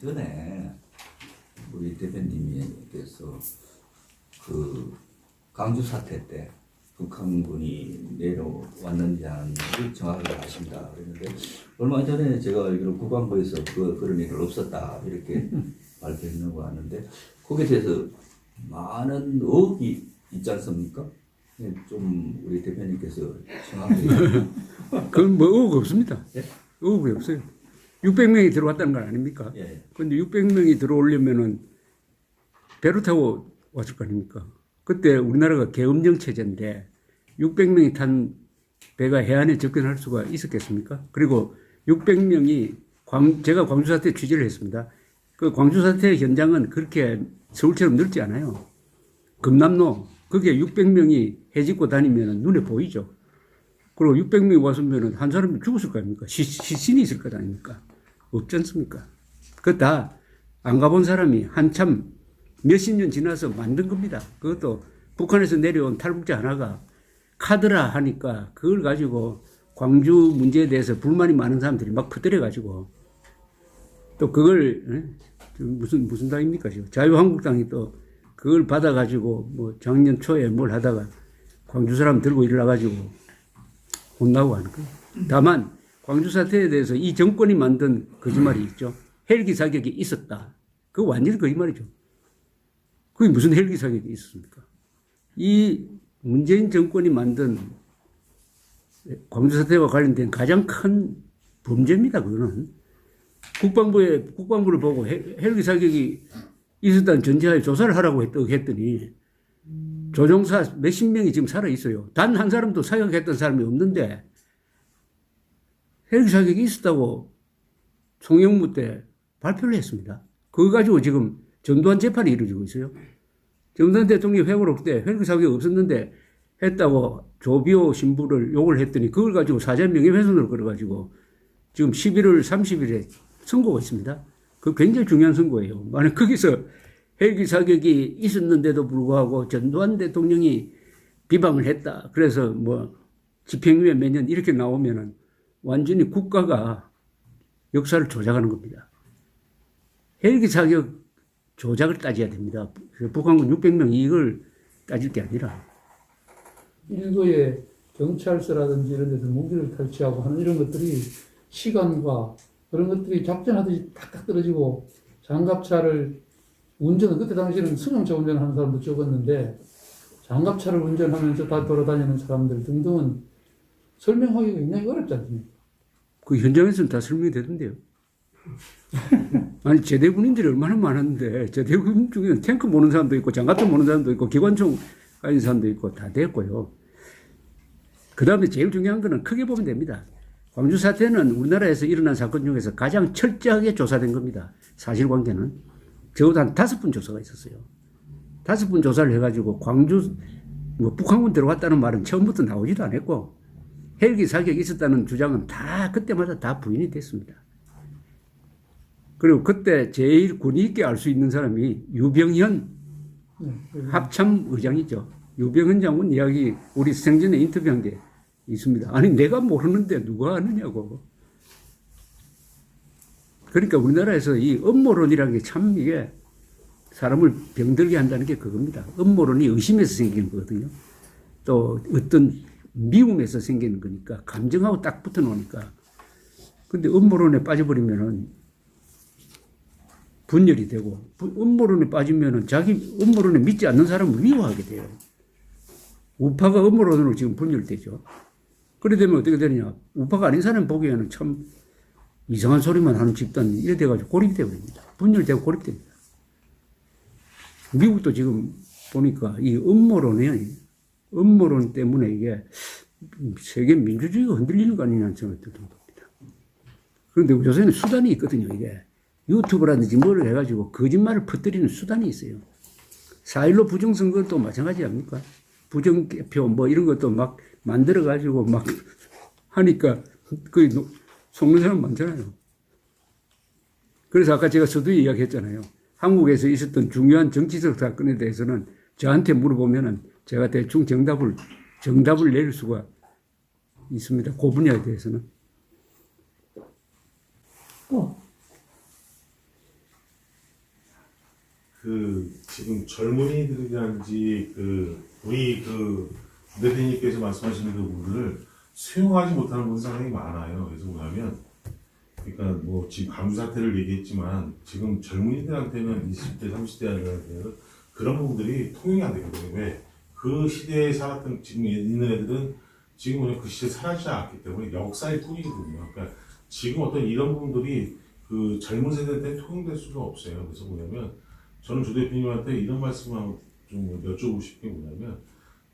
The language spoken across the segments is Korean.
전에 우리 대표님께서 그 강주 사태 때 북한군이 내려왔는지 안 정확하게 아십니다. 그랬는데 얼마 전에 제가 알기로 국방부에서 그런 일은 없었다 이렇게 발표했는 거 같는데 거기에 대해서 많은 의혹이 있지 않습니까? 좀 우리 대표님께서 정확하게 그건 뭐 의혹 없습니다. 예? 의혹이 없어요. 600명이 들어왔다는 건 아닙니까? 예. 그런데 600명이 들어오려면은 배로 타고 왔을 거 아닙니까? 그때 우리나라가 계엄령 체제인데 600명이 탄 배가 해안에 접근할 수가 있었겠습니까? 그리고 600명이 제가 광주 사태 취재를 했습니다. 그 광주 사태 현장은 그렇게 서울처럼 넓지 않아요. 금남로 거기에 600명이 해집고 다니면 눈에 보이죠. 그리고 600명이 왔으면 한 사람이 죽었을 거 아닙니까? 시신이 있을 거 아닙니까? 없지 않습니까? 그거 다 안 가본 사람이 한참 몇십 년 지나서 만든 겁니다. 그것도 북한에서 내려온 탈북자 하나가 카드라 하니까 그걸 가지고 광주 문제에 대해서 불만이 많은 사람들이 막 퍼뜨려 가지고 또 그걸 무슨 당입니까? 지금 자유한국당이 또 그걸 받아 가지고 뭐 작년 초에 뭘 하다가 광주 사람 들고 일어나 가지고 혼나고 하는 거예요. 다만 광주 사태에 대해서 이 정권이 만든 거짓말이 있죠. 헬기 사격이 있었다. 그거 완전히 거짓말이죠. 그게 무슨 헬기 사격이 있었습니까? 이 문재인 정권이 만든 광주 사태와 관련된 가장 큰 범죄입니다. 그거는 국방부를 보고 헬기 사격이 있었다는 전제하에 조사를 하라고 했더니 조종사 몇십 명이 지금 살아 있어요. 단 한 사람도 사격했던 사람이 없는데 헬기 사격이 있었다고 송영무 때 발표를 했습니다. 그거 가지고 지금 전두환 재판이 이루어지고 있어요. 전두환 대통령이 회고록 때 헬기 사격이 없었는데 했다고 조비오 신부를 욕을 했더니 그걸 가지고 사전 명예훼손으로 걸어가지고 지금 11월 30일에 선고가 있습니다. 그 굉장히 중요한 선고예요. 만약 거기서 헬기 사격이 있었는데도 불구하고 전두환 대통령이 비방을 했다. 그래서 뭐 집행유예 몇 년 이렇게 나오면은 완전히 국가가 역사를 조작하는 겁니다. 헬기 사격 조작을 따져야 됩니다. 북한군 600명 이걸 따질 게 아니라. 일부의 경찰서라든지 이런 데서 무기를 탈취하고 하는 이런 것들이 시간과 그런 것들이 작전하듯이 탁탁 떨어지고 장갑차를 그때 당시에는 승용차 운전하는 사람도 적었는데 장갑차를 운전하면서 다 돌아다니는 사람들 등등은 설명하기가 굉장히 어렵지 않습니까? 그 현장에서는 다 설명이 되던데요. 아니, 제대군인들이 얼마나 많았는데, 제대군 중에는 탱크 모는 사람도 있고, 장갑차 모는 사람도 있고, 기관총 가진 사람도 있고, 다 됐고요. 그 다음에 제일 중요한 거는 크게 보면 됩니다. 광주 사태는 우리나라에서 일어난 사건 중에서 가장 철저하게 조사된 겁니다. 사실관계는. 적어도 한 5번 조사가 있었어요. 5번 조사를 해가지고 광주, 북한군 들어갔다는 말은 처음부터 나오지도 않았고, 헬기 사격이 있었다는 주장은 다 그때마다 다 부인이 됐습니다. 그리고 그때 제일 권위 있게 알 수 있는 사람이 유병현 합참 의장이죠. 유병현 장군 이야기 우리 생전에 인터뷰한 게 있습니다. 아니 내가 모르는데 누가 아느냐고. 그러니까 우리나라에서 이 음모론이라는 게 참 이게 사람을 병들게 한다는 게 그겁니다. 음모론이 의심에서 생기는 거거든요. 또 어떤 미움에서 생기는 거니까 감정하고 딱 붙어 놓으니까. 근데 음모론에 빠져버리면은 분열이 되고 음모론에 빠지면은 자기 음모론에 믿지 않는 사람을 미워하게 돼요. 우파가 음모론으로 지금 분열되죠. 그래 되면 어떻게 되느냐. 우파가 아닌 사람 보기에는 참 이상한 소리만 하는 집단이 이래 돼가지고 고립이 되어버립니다. 분열되고 고립됩니다. 미국도 지금 보니까 이 음모론 때문에 이게 세계 민주주의가 흔들리는 거 아니냐는 생각이 듭니다. 그런데 요새는 수단이 있거든요, 이게. 유튜브라든지 뭐를 해가지고 거짓말을 퍼뜨리는 수단이 있어요. 4.15 부정선거도 마찬가지 아닙니까? 부정개표 뭐 이런 것도 막 만들어가지고 막 하니까 거의 속는 사람 많잖아요. 그래서 아까 제가 서두에 이야기했잖아요. 한국에서 있었던 중요한 정치적 사건에 대해서는 저한테 물어보면은 제가 대충 정답을 내릴 수가 있습니다. 그 분야에 대해서는. 그 지금 젊은이들이라든지 우리 대표님께서 말씀하시는 그 부분을 수용하지 못하는 분이 상당히 많아요. 그래서 뭐냐면 그러니까 뭐 지금 강주 사태를 얘기했지만 지금 젊은이들한테는 20대, 30대한테는 그런 부분들이 통용이 안 되거든요. 왜? 그 시대에 살았던 지금 있는 애들은 지금은 그 시대에 살아있지 않기 때문에 역사의 뿐이거든요. 그러니까 지금 어떤 이런 부분들이 그 젊은 세대한테 통용될 수가 없어요. 그래서 뭐냐면 저는 조 대표님한테 이런 말씀을 한번 좀 여쭤보고 싶은 게 뭐냐면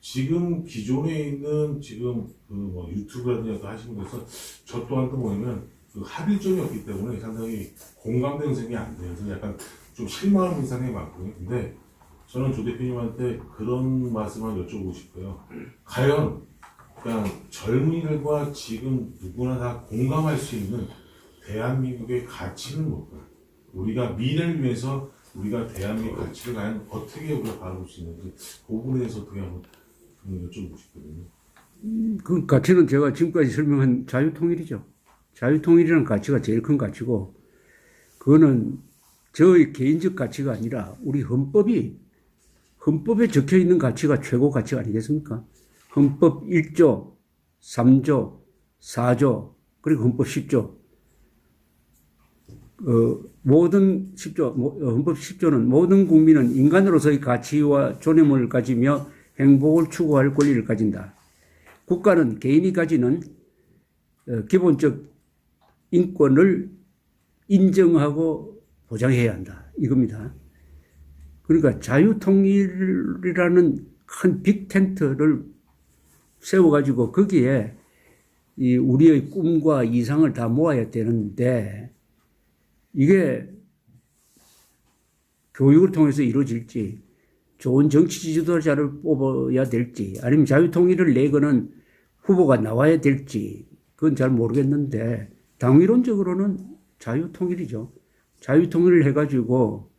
지금 기존에 있는 지금 그 뭐 유튜브라든지 하시는 데서 저 또한도 뭐냐면 그 합일점이 없기 때문에 상당히 공감대 형성이 안 돼요. 그래서 약간 좀 실망하는 분이 상당히 많거든요. 근데 저는 조 대표님한테 그런 말씀을 여쭤보고 싶어요. 과연 그냥 젊은이들과 지금 누구나 다 공감할 수 있는 대한민국의 가치는 뭘까요? 우리가 미래를 위해서 우리가 대한민국 가치를 과연 어떻게 우리가 바라볼 수 있는지 그 부분에 대해서 어떻게 한번 여쭤보고 싶거든요. 그 가치는 제가 지금까지 설명한 자유통일이죠. 자유통일이라는 가치가 제일 큰 가치고, 그거는 저의 개인적 가치가 아니라 우리 헌법에 적혀 있는 가치가 최고 가치가 아니겠습니까? 헌법 1조, 3조, 4조, 그리고 헌법 10조. 모든 10조, 헌법 10조는 모든 국민은 인간으로서의 가치와 존엄을 가지며 행복을 추구할 권리를 가진다. 국가는 개인이 가지는 기본적 인권을 인정하고 보장해야 한다. 이겁니다. 그러니까 자유통일이라는 큰 빅텐트를 세워가지고 거기에 이 우리의 꿈과 이상을 다 모아야 되는데 이게 교육을 통해서 이루어질지 좋은 정치 지도자를 뽑아야 될지 아니면 자유통일을 내거는 후보가 나와야 될지 그건 잘 모르겠는데 당위론적으로는 자유통일이죠. 자유통일을 해가지고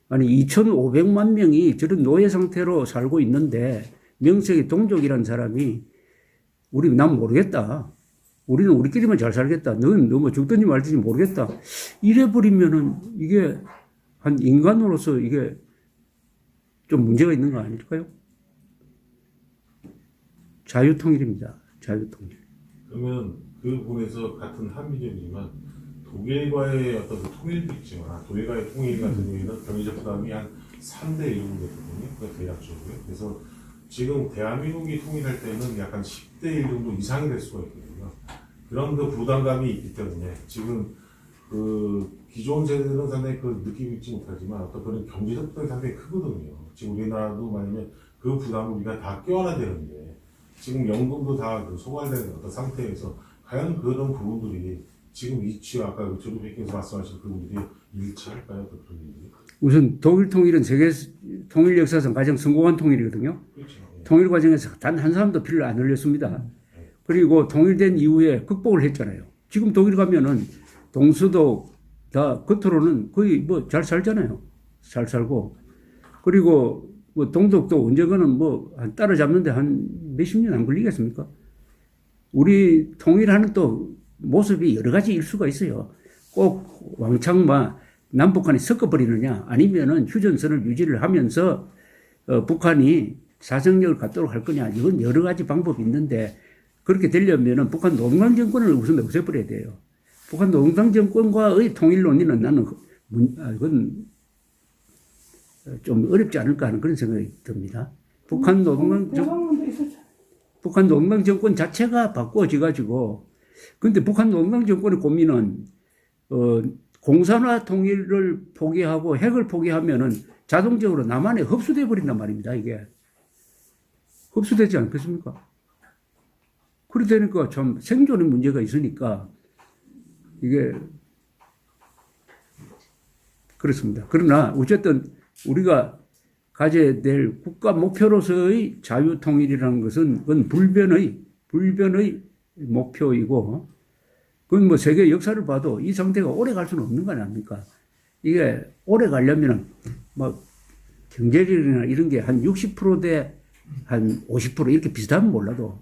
아니 2,500만 명이 저런 노예 상태로 살고 있는데 명색이 동족이라는 사람이 난 모르겠다. 우리는 우리끼리만 잘 살겠다. 너는 뭐 죽든지 말든지 모르겠다. 이래버리면은 이게 한 인간으로서 이게 좀 문제가 있는 거 아닐까요? 자유통일입니다. 자유통일. 그러면 그 부분에서 같은 한미적이지만 독일과의 어떤 그 통일도 있지만 독일과의 통일 같은 경우에는 경제적 부담이 한 3대 1 정도 되거든요. 그 대략적으로. 그래서 지금 대한민국이 통일할 때는 약간 10대 1 정도 이상이 될 수가 있거든요. 그런 그 부담감이 있기 때문에 지금 그 기존 세대는 상당히 그 느끼고 있지 못하지만 어떤 그런 경제적 부담이 상당히 크거든요. 지금 우리나라도 만약에 그 부담을 우리가 다 껴안아야 되는데 지금 연금도 다 소발된 어떤 상태에서 과연 그런 부분들이 지금 이치와 아까 조 대표께서 말씀하신 그 부분들이 일치할까요? 그런 얘기. 우선 독일 통일은 세계 통일 역사상 가장 성공한 통일이거든요. 그렇죠. 예. 통일 과정에서 단 한 사람도 피를 안 흘렸습니다. 그리고 통일된 이후에 극복을 했잖아요. 지금 독일 가면은 동서도 다 겉으로는 거의 뭐 잘 살잖아요. 잘 살고. 그리고 뭐 동독도 언젠가는 뭐 한 따라잡는데 한 몇십 년 안 걸리겠습니까? 우리 통일하는 또 모습이 여러 가지일 수가 있어요. 꼭 왕창 남북한이 섞어버리느냐 아니면은 휴전선을 유지를 하면서 북한이 사정력을 갖도록 할 거냐 이건 여러 가지 방법이 있는데 그렇게 되려면은 북한 노동당 정권을 우선 없애버려야 돼요. 북한 노동당 정권과의 통일 논의는 나는 이건 좀 어렵지 않을까 하는 그런 생각이 듭니다. 북한 노동당 정권 자체가 바꿔져가지고 근데 북한 노동당 정권의 고민은 공산화 통일을 포기하고 핵을 포기하면은 자동적으로 남한에 흡수돼 버린단 말입니다. 이게 흡수되지 않겠습니까? 그래 되니까 참 생존의 문제가 있으니까 이게 그렇습니다. 그러나 어쨌든 우리가 가져야 될 국가 목표로서의 자유통일이라는 것은 그건 불변의 목표이고 그건 뭐 세계 역사를 봐도 이 상태가 오래 갈 수는 없는 거 아닙니까? 이게 오래 가려면은 뭐 경제력이나 이런 게 한 60%대 한 50% 이렇게 비슷하면 몰라도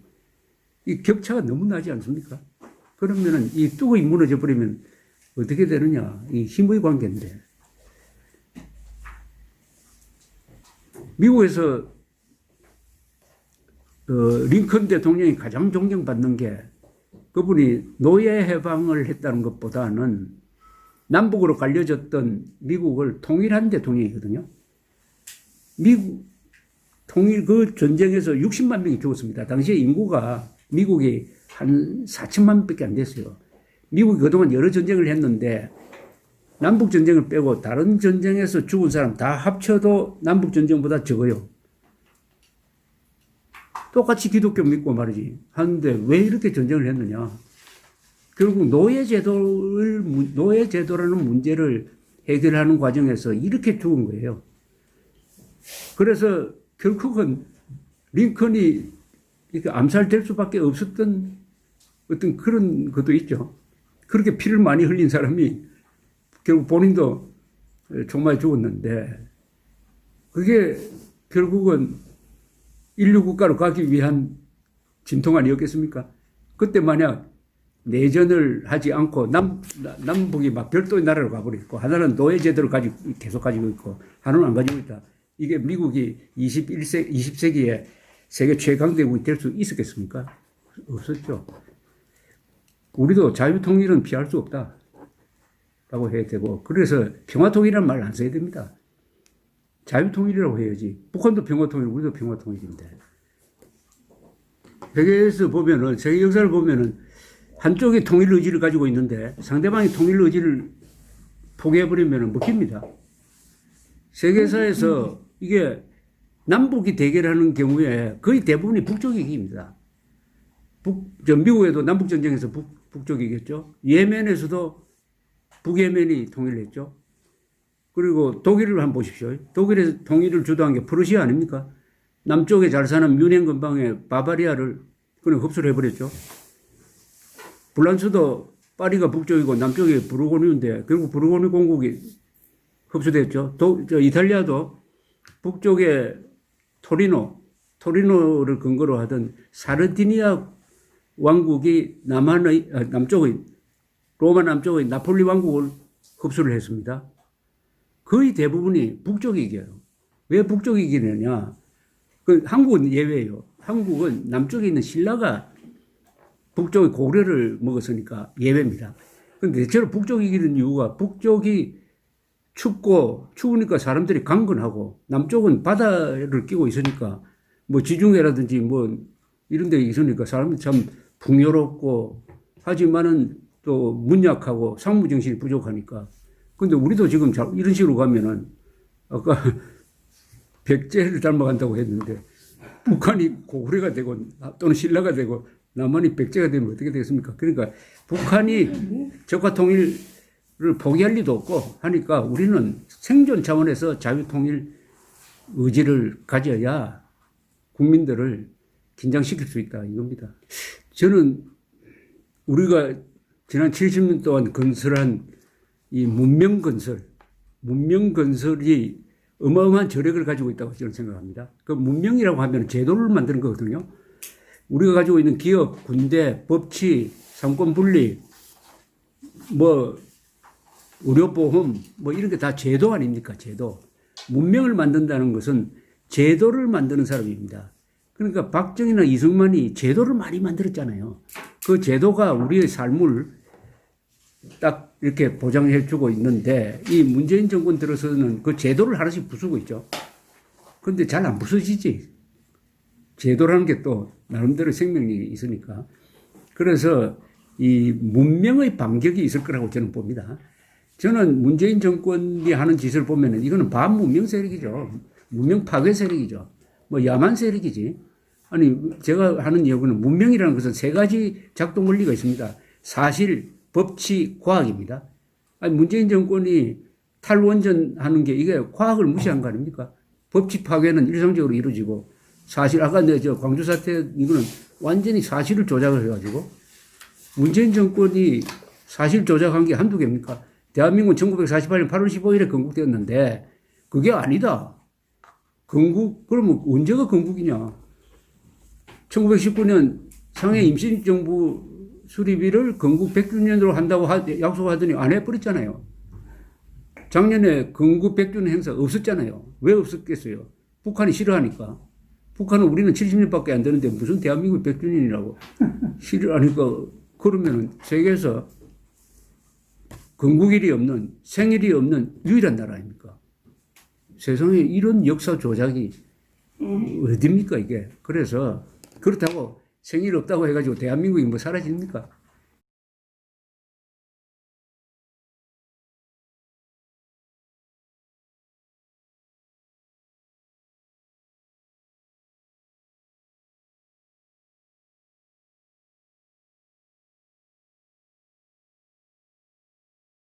이 격차가 너무 나지 않습니까? 그러면은 이 뚝이 무너져 버리면 어떻게 되느냐? 이 힘의 관계인데. 미국에서 링컨 대통령이 가장 존경받는 게 그분이 노예 해방을 했다는 것보다는 남북으로 갈려졌던 미국을 통일한 대통령이거든요. 미국 통일 그 전쟁에서 60만 명이 죽었습니다. 당시에 인구가 미국이 한 4천만 밖에 안 됐어요. 미국이 그동안 여러 전쟁을 했는데 남북 전쟁을 빼고 다른 전쟁에서 죽은 사람 다 합쳐도 남북 전쟁보다 적어요. 똑같이 기독교 믿고 말이지. 하는데 왜 이렇게 전쟁을 했느냐. 결국 노예제도라는 문제를 해결하는 과정에서 이렇게 죽은 거예요. 그래서 결국은 링컨이 이렇게 암살될 수밖에 없었던 어떤 그런 것도 있죠. 그렇게 피를 많이 흘린 사람이 결국 본인도 정말 죽었는데 그게 결국은 인류 국가로 가기 위한 진통 아니었겠습니까? 그때 만약 내전을 하지 않고 남북이 막 별도의 나라로 가버리고 하나는 노예제도를 계속 가지고 있고 하나는 안 가지고 있다. 이게 미국이 20세기에 세계 최강대국이 될 수 있었겠습니까? 없었죠. 우리도 자유통일은 피할 수 없다. 라고 해야 되고, 그래서 평화통일이라는 말을 안 써야 됩니다. 자유통일이라고 해야지. 북한도 평화통일, 우리도 평화통일인데. 세계에서 보면은, 세계 역사를 보면은, 한쪽이 통일 의지를 가지고 있는데, 상대방이 통일 의지를 포기해버리면 먹힙니다. 세계사에서 이게 남북이 대결하는 경우에 거의 대부분이 북쪽이 이깁니다. 미국에도 남북전쟁에서 북쪽이 이겼죠. 예멘에서도 북예멘이 통일했죠. 그리고 독일을 한번 보십시오. 독일에서 통일을 주도한 게 프루시아 아닙니까? 남쪽에 잘 사는 뮌헨 근방의 바바리아를 그냥 흡수를 해버렸죠. 프랑스도 파리가 북쪽이고 남쪽이 부르고뉴인데 결국 부르고뉴 공국이 흡수됐죠. 이탈리아도 북쪽에 토리노를 근거로 하던 사르디니아 왕국이 남쪽의 로마 남쪽의 나폴리 왕국을 흡수를 했습니다. 거의 대부분이 북쪽이 이겨요. 왜 북쪽이 이기느냐? 한국은 예외예요. 한국은 남쪽에 있는 신라가 북쪽의 고려를 먹었으니까 예외입니다. 그런데 대체로 북쪽이 이기는 이유가 북쪽이 추우니까 사람들이 강건하고 남쪽은 바다를 끼고 있으니까 뭐 지중해라든지 뭐 이런 데 있으니까 사람들이 참 풍요롭고 하지만은 또 문약하고 상무정신이 부족하니까. 근데 우리도 지금 이런 식으로 가면은 아까 백제를 닮아간다고 했는데 북한이 고구려가 되고 또는 신라가 되고 남한이 백제가 되면 어떻게 되겠습니까? 그러니까 북한이 적화 통일을 포기할 리도 없고 하니까 우리는 생존 차원에서 자유통일 의지를 가져야 국민들을 긴장시킬 수 있다 이겁니다. 저는 우리가 지난 70년 동안 건설한 이 문명건설이 어마어마한 저력을 가지고 있다고 저는 생각합니다. 그 문명이라고 하면 제도를 만드는 거거든요. 우리가 가지고 있는 기업, 군대, 법치, 상권분리, 의료보험, 이런 게 다 제도 아닙니까? 제도. 문명을 만든다는 것은 제도를 만드는 사람입니다. 그러니까 박정희나 이승만이 제도를 많이 만들었잖아요. 그 제도가 우리의 삶을 딱 이렇게 보장해 주고 있는데 이 문재인 정권 들어서는 그 제도를 하나씩 부수고 있죠. 그런데 잘 안 부서지지. 제도라는 게 또 나름대로 생명력이 있으니까. 그래서 이 문명의 반격이 있을 거라고 저는 봅니다. 저는 문재인 정권이 하는 짓을 보면은 이거는 반문명 세력이죠. 문명 파괴 세력이죠. 야만 세력이지. 아니, 제가 하는 이야기는 문명이라는 것은 세 가지 작동 원리가 있습니다. 사실, 법치, 과학입니다. 아니, 문재인 정권이 탈원전 하는 게 이게 과학을 무시한 거 아닙니까? 법치 파괴는 일상적으로 이루어지고 사실, 아까 광주 사태 이거는 완전히 사실을 조작을 해가지고 문재인 정권이 사실 조작한 게 한두 개입니까? 대한민국은 1948년 8월 15일에 건국되었는데 그게 아니다. 그러면 언제가 건국이냐? 1919년 상해 임시정부 수립일을 건국 100주년으로 한다고 약속하더니 안 해버렸잖아요. 작년에 건국 100주년 행사 없었잖아요. 왜 없었겠어요? 북한이 싫어하니까. 북한은 우리는 70년밖에 안 되는데 무슨 대한민국 100주년이라고 싫어하니까 그러면은 세계에서 건국일이 없는 생일이 없는 유일한 나라 아닙니까? 세상에 이런 역사 조작이 어딥니까 이게. 그래서 그렇다고 생일 없다고 해가지고 대한민국이 뭐 사라집니까?